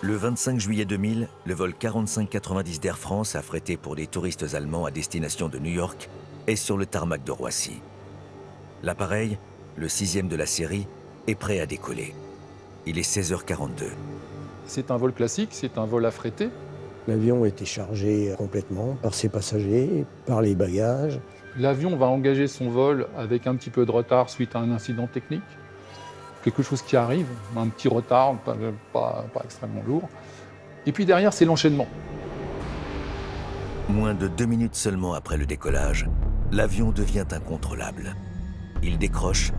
Le 25 juillet 2000, le vol 4590 d'Air France, affrété pour des touristes allemands à destination de New York, est sur le tarmac de Roissy. L'appareil, le 6e de la série, est prêt à décoller. Il est 16h42. C'est un vol classique, c'est un vol affrété. L'avion était chargé complètement par ses passagers, par les bagages. L'avion va engager son vol avec un petit peu de retard suite à un incident technique. Quelque chose qui arrive, un petit retard, pas extrêmement lourd. Et puis derrière, c'est l'enchaînement. Moins de 2 minutes seulement après le décollage, l'avion devient incontrôlable. Il décroche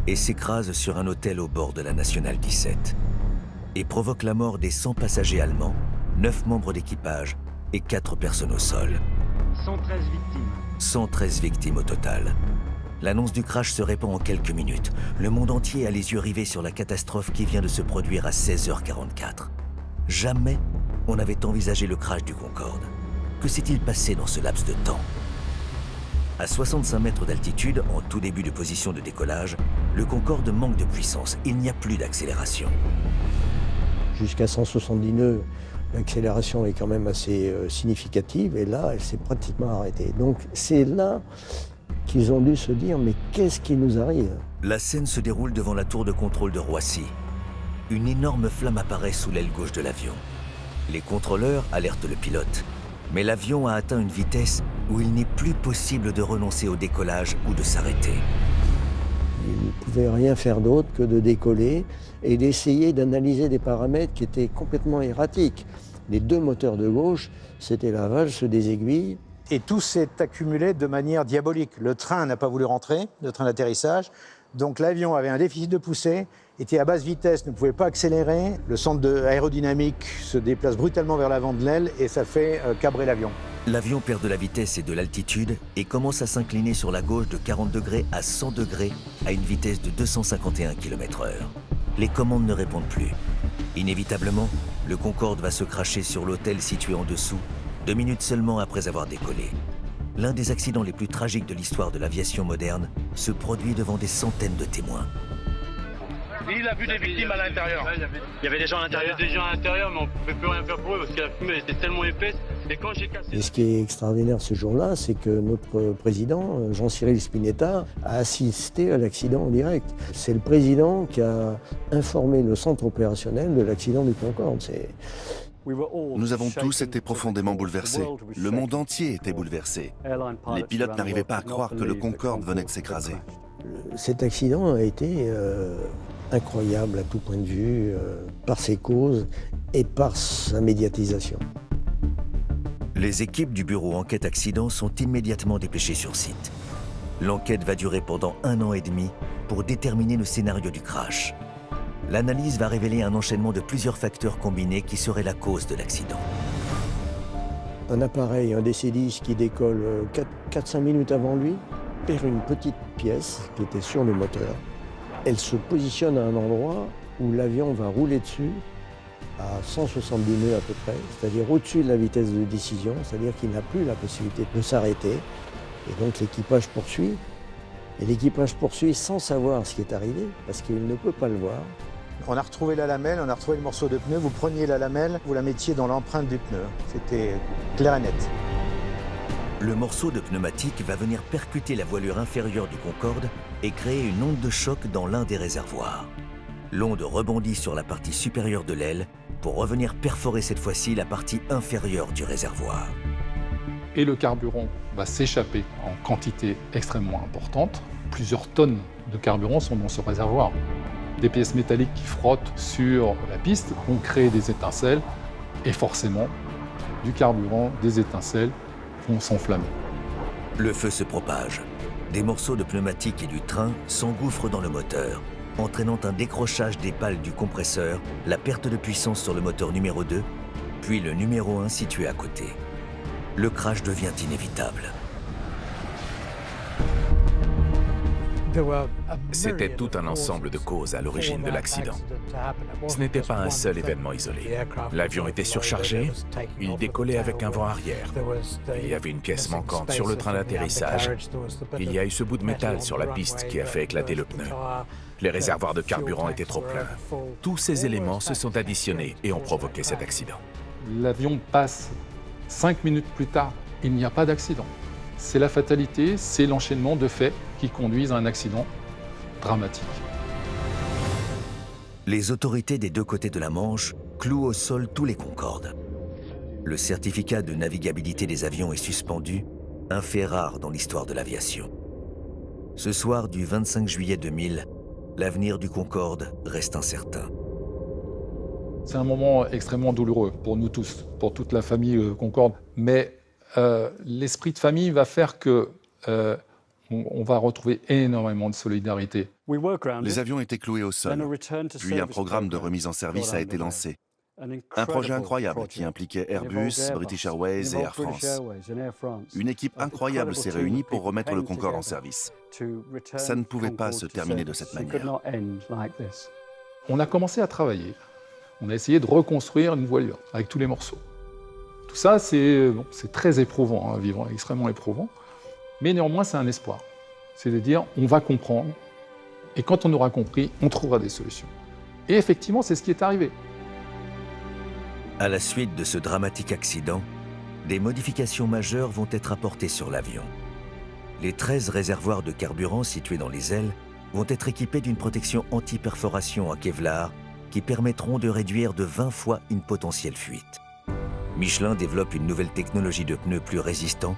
et s'écrase sur un hôtel au bord de la Nationale 17 et provoque la mort des 100 passagers allemands, 9 membres d'équipage et 4 personnes au sol. 113 victimes. 113 victimes au total. L'annonce du crash se répand en quelques minutes. Le monde entier a les yeux rivés sur la catastrophe qui vient de se produire à 16h44. Jamais on n'avait envisagé le crash du Concorde. Que s'est-il passé dans ce laps de temps? À 65 mètres d'altitude, en tout début de position de décollage, le Concorde manque de puissance. Il n'y a plus d'accélération. Jusqu'à 170 nœuds, l'accélération est quand même assez significative et là, elle s'est pratiquement arrêtée. Donc c'est là qu'ils ont dû se dire « mais qu'est-ce qui nous arrive ?» La scène se déroule devant la tour de contrôle de Roissy. Une énorme flamme apparaît sous l'aile gauche de l'avion. Les contrôleurs alertent le pilote. Mais l'avion a atteint une vitesse où il n'est plus possible de renoncer au décollage ou de s'arrêter. Ils ne pouvaient rien faire d'autre que de décoller et d'essayer d'analyser des paramètres qui étaient complètement erratiques. Les deux moteurs de gauche, c'était la valse des aiguilles. Et tout s'est accumulé de manière diabolique. Le train n'a pas voulu rentrer, le train d'atterrissage. Donc l'avion avait un déficit de poussée, était à basse vitesse, ne pouvait pas accélérer. Le centre aérodynamique se déplace brutalement vers l'avant de l'aile et ça fait cabrer l'avion. L'avion perd de la vitesse et de l'altitude et commence à s'incliner sur la gauche de 40 degrés à 100 degrés à une vitesse de 251 km/h. Les commandes ne répondent plus. Inévitablement, le Concorde va se cracher sur l'hôtel situé en dessous, 2 minutes seulement après avoir décollé. L'un des accidents les plus tragiques de l'histoire de l'aviation moderne se produit devant des centaines de témoins. Il a vu des victimes à l'intérieur. Il y avait des gens à l'intérieur. Il y avait des gens à l'intérieur, mais on ne pouvait plus rien faire pour eux parce que la fumée était tellement épaisse. Et quand j'ai cassé... Et ce qui est extraordinaire ce jour-là, c'est que notre président, Jean-Cyril Spinetta, a assisté à l'accident en direct. C'est le président qui a informé le centre opérationnel de l'accident du Concorde. Nous avons tous été profondément bouleversés. Le monde entier était bouleversé. Les pilotes n'arrivaient pas à croire que le Concorde venait de s'écraser. Cet accident a été incroyable à tout point de vue, par ses causes et par sa médiatisation. Les équipes du bureau enquête accident sont immédiatement dépêchées sur site. L'enquête va durer pendant 1 an et demi pour déterminer le scénario du crash. L'analyse va révéler un enchaînement de plusieurs facteurs combinés qui seraient la cause de l'accident. Un appareil, un DC-10 qui décolle 4-5 minutes avant lui, perd une petite pièce qui était sur le moteur. Elle se positionne à un endroit où l'avion va rouler dessus à 170 nœuds à peu près, c'est-à-dire au-dessus de la vitesse de décision, c'est-à-dire qu'il n'a plus la possibilité de s'arrêter. Et donc l'équipage poursuit. Et l'équipage poursuit sans savoir ce qui est arrivé, parce qu'il ne peut pas le voir. On a retrouvé la lamelle, on a retrouvé le morceau de pneu. Vous preniez la lamelle, vous la mettiez dans l'empreinte du pneu. C'était clair et net. Le morceau de pneumatique va venir percuter la voilure inférieure du Concorde et créer une onde de choc dans l'un des réservoirs. L'onde rebondit sur la partie supérieure de l'aile pour revenir perforer cette fois-ci la partie inférieure du réservoir. Et le carburant va s'échapper en quantité extrêmement importante. Plusieurs tonnes de carburant sont dans ce réservoir. Des pièces métalliques qui frottent sur la piste vont créer des étincelles et forcément, du carburant, des étincelles vont s'enflammer. Le feu se propage. Des morceaux de pneumatique et du train s'engouffrent dans le moteur, entraînant un décrochage des pales du compresseur, la perte de puissance sur le moteur numéro 2, puis le numéro 1 situé à côté. Le crash devient inévitable. C'était tout un ensemble de causes à l'origine de l'accident. Ce n'était pas un seul événement isolé. L'avion était surchargé, il décollait avec un vent arrière. Il y avait une pièce manquante sur le train d'atterrissage. Il y a eu ce bout de métal sur la piste qui a fait éclater le pneu. Les réservoirs de carburant étaient trop pleins. Tous ces éléments se sont additionnés et ont provoqué cet accident. L'avion passe 5 minutes plus tard, il n'y a pas d'accident. C'est la fatalité, c'est l'enchaînement de faits qui conduisent à un accident dramatique. Les autorités des deux côtés de la Manche clouent au sol tous les Concorde. Le certificat de navigabilité des avions est suspendu, un fait rare dans l'histoire de l'aviation. Ce soir du 25 juillet 2000, l'avenir du Concorde reste incertain. C'est un moment extrêmement douloureux pour nous tous, pour toute la famille Concorde. Mais l'esprit de famille va faire que on va retrouver énormément de solidarité. Les avions étaient cloués au sol, puis un programme de remise en service a été lancé. Un projet incroyable qui impliquait Airbus, British Airways et Air France. Une équipe incroyable s'est réunie pour remettre le Concorde en service. Ça ne pouvait pas se terminer de cette manière. On a commencé à travailler. On a essayé de reconstruire une voilure avec tous les morceaux. Tout ça, c'est très éprouvant à vivre, extrêmement éprouvant. Mais néanmoins, c'est un espoir. C'est de dire, on va comprendre, et quand on aura compris, on trouvera des solutions. Et effectivement, c'est ce qui est arrivé. À la suite de ce dramatique accident, des modifications majeures vont être apportées sur l'avion. Les 13 réservoirs de carburant situés dans les ailes vont être équipés d'une protection anti-perforation en Kevlar qui permettront de réduire de 20 fois une potentielle fuite. Michelin développe une nouvelle technologie de pneus plus résistants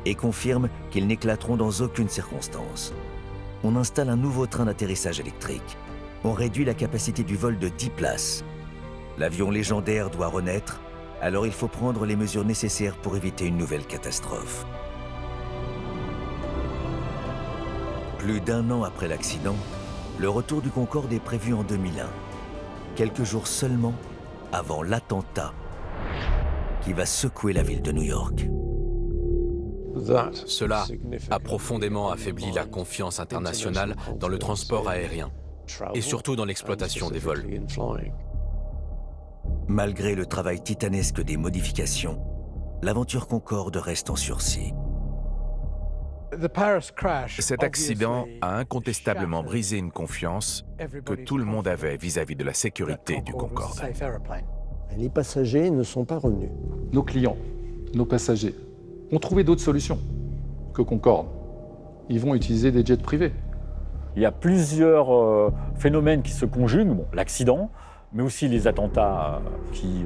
et confirme qu'ils n'éclateront dans aucune circonstance. On installe un nouveau train d'atterrissage électrique. On réduit la capacité du vol de 10 places. L'avion légendaire doit renaître, alors il faut prendre les mesures nécessaires pour éviter une nouvelle catastrophe. Plus d'1 an après l'accident, le retour du Concorde est prévu en 2001, quelques jours seulement avant l'attentat qui va secouer la ville de New York. Cela a profondément affaibli la confiance internationale dans le transport aérien et surtout dans l'exploitation des vols. Malgré le travail titanesque des modifications, l'aventure Concorde reste en sursis. Cet accident a incontestablement brisé une confiance que tout le monde avait vis-à-vis de la sécurité du Concorde. Les passagers ne sont pas revenus. Nos clients, nos passagers, ont trouvé d'autres solutions que Concorde. Ils vont utiliser des jets privés. Il y a plusieurs phénomènes qui se conjuguent. Bon, l'accident, mais aussi les attentats qui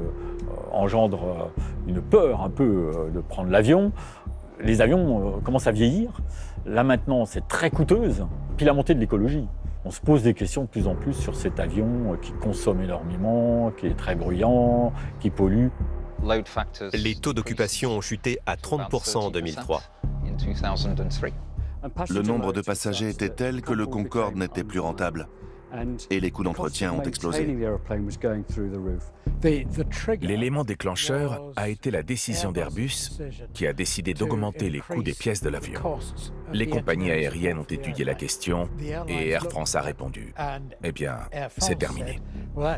engendrent une peur un peu de prendre l'avion. Les avions commencent à vieillir. La maintenance est très coûteuse. Puis la montée de l'écologie. On se pose des questions de plus en plus sur cet avion qui consomme énormément, qui est très bruyant, qui pollue. Les taux d'occupation ont chuté à 30% en 2003. Le nombre de passagers était tel que le Concorde n'était plus rentable. Et les coûts d'entretien ont explosé. L'élément déclencheur a été la décision d'Airbus qui a décidé d'augmenter les coûts des pièces de l'avion. Les compagnies aériennes ont étudié la question et Air France a répondu. Eh bien, c'est terminé.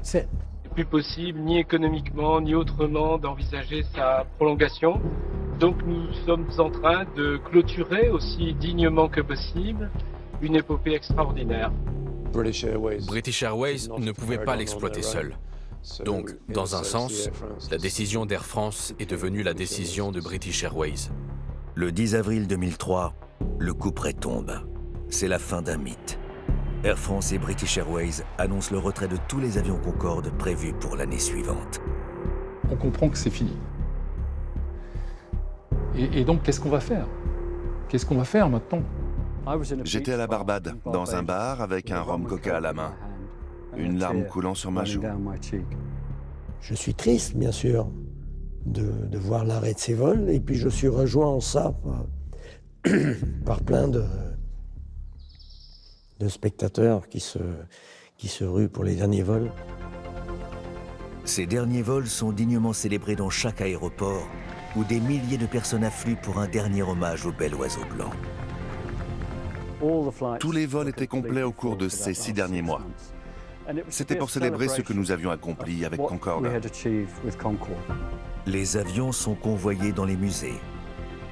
C'est plus possible, ni économiquement, ni autrement, d'envisager sa prolongation. Donc nous sommes en train de clôturer aussi dignement que possible une épopée extraordinaire. British Airways ne pouvait pas l'exploiter seul. Donc, dans un sens, la décision d'Air France est devenue la décision de British Airways. Le 10 avril 2003, le couperet tombe. C'est la fin d'un mythe. Air France et British Airways annoncent le retrait de tous les avions Concorde prévus pour l'année suivante. On comprend que c'est fini. Et donc, qu'est-ce qu'on va faire? Qu'est-ce qu'on va faire maintenant? J'étais à la Barbade, dans un bar avec un rhum coca à la main. Une larme coulant sur ma joue. Je suis triste, bien sûr, de voir l'arrêt de ces vols. Et puis je suis rejoint en ça par plein de spectateurs qui se ruent pour les derniers vols. Ces derniers vols sont dignement célébrés dans chaque aéroport où des milliers de personnes affluent pour un dernier hommage au bel oiseau blanc. Tous les vols étaient complets au cours de ces 6 derniers mois. C'était pour célébrer ce que nous avions accompli avec Concorde. Les avions sont convoyés dans les musées,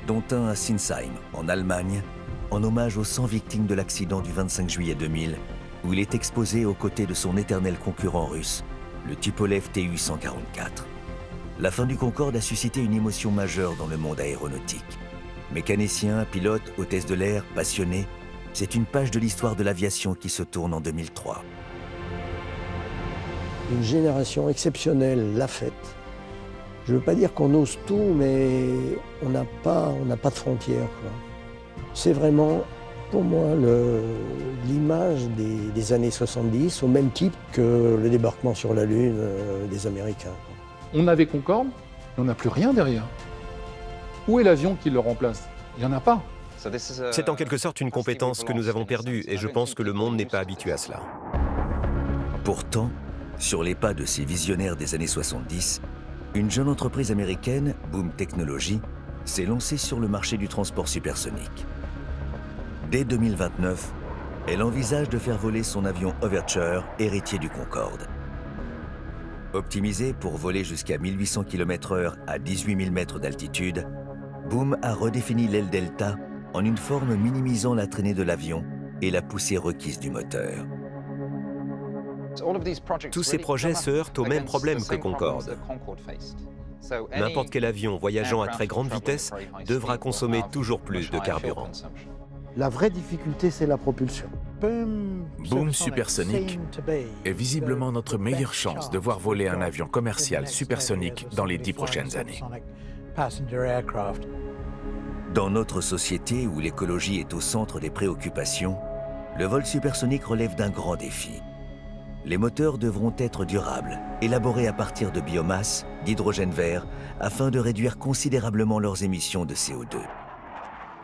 dont un à Sinsheim, en Allemagne, en hommage aux 100 victimes de l'accident du 25 juillet 2000, où il est exposé aux côtés de son éternel concurrent russe, le Tupolev Tu-144. La fin du Concorde a suscité une émotion majeure dans le monde aéronautique. Mécaniciens, pilotes, hôtesses de l'air, passionnés, c'est une page de l'histoire de l'aviation qui se tourne en 2003. Une génération exceptionnelle l'a faite. Je ne veux pas dire qu'on ose tout, mais on n'a pas de frontières, quoi. C'est vraiment, pour moi, l'image des années 70, au même type que le débarquement sur la Lune des Américains. On avait Concorde, et on n'a plus rien derrière. Où est l'avion qui le remplace? Il n'y en a pas. C'est en quelque sorte une compétence que nous avons perdue, et je pense que le monde n'est pas habitué à cela. Pourtant, sur les pas de ces visionnaires des années 70, une jeune entreprise américaine, Boom Technology, s'est lancée sur le marché du transport supersonique. Dès 2029, elle envisage de faire voler son avion Overture, héritier du Concorde. Optimisé pour voler jusqu'à 1800 km/h à 18 000 mètres d'altitude, Boom a redéfini l'aile delta en une forme minimisant la traînée de l'avion et la poussée requise du moteur. Tous ces projets se heurtent au même problème que Concorde. N'importe quel avion voyageant à très grande vitesse devra consommer toujours plus de carburant. La vraie difficulté, c'est la propulsion. Boom Supersonic est visiblement notre meilleure chance de voir voler un avion commercial supersonique dans les 10 prochaines années. Dans notre société où l'écologie est au centre des préoccupations, le vol supersonique relève d'un grand défi. Les moteurs devront être durables, élaborés à partir de biomasse, d'hydrogène vert, afin de réduire considérablement leurs émissions de CO2.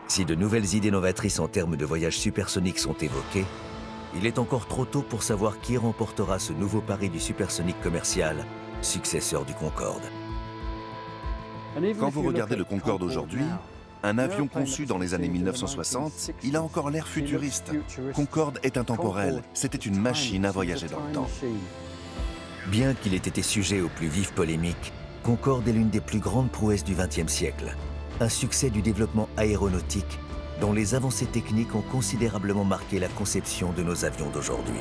Si de nouvelles idées novatrices en termes de voyage supersonique sont évoquées, il est encore trop tôt pour savoir qui remportera ce nouveau pari du supersonique commercial, successeur du Concorde. Quand vous regardez le Concorde aujourd'hui, un avion conçu dans les années 1960, il a encore l'air futuriste. Concorde est intemporel, c'était une machine à voyager dans le temps. Bien qu'il ait été sujet aux plus vives polémiques, Concorde est l'une des plus grandes prouesses du XXe siècle. Un succès du développement aéronautique dont les avancées techniques ont considérablement marqué la conception de nos avions d'aujourd'hui.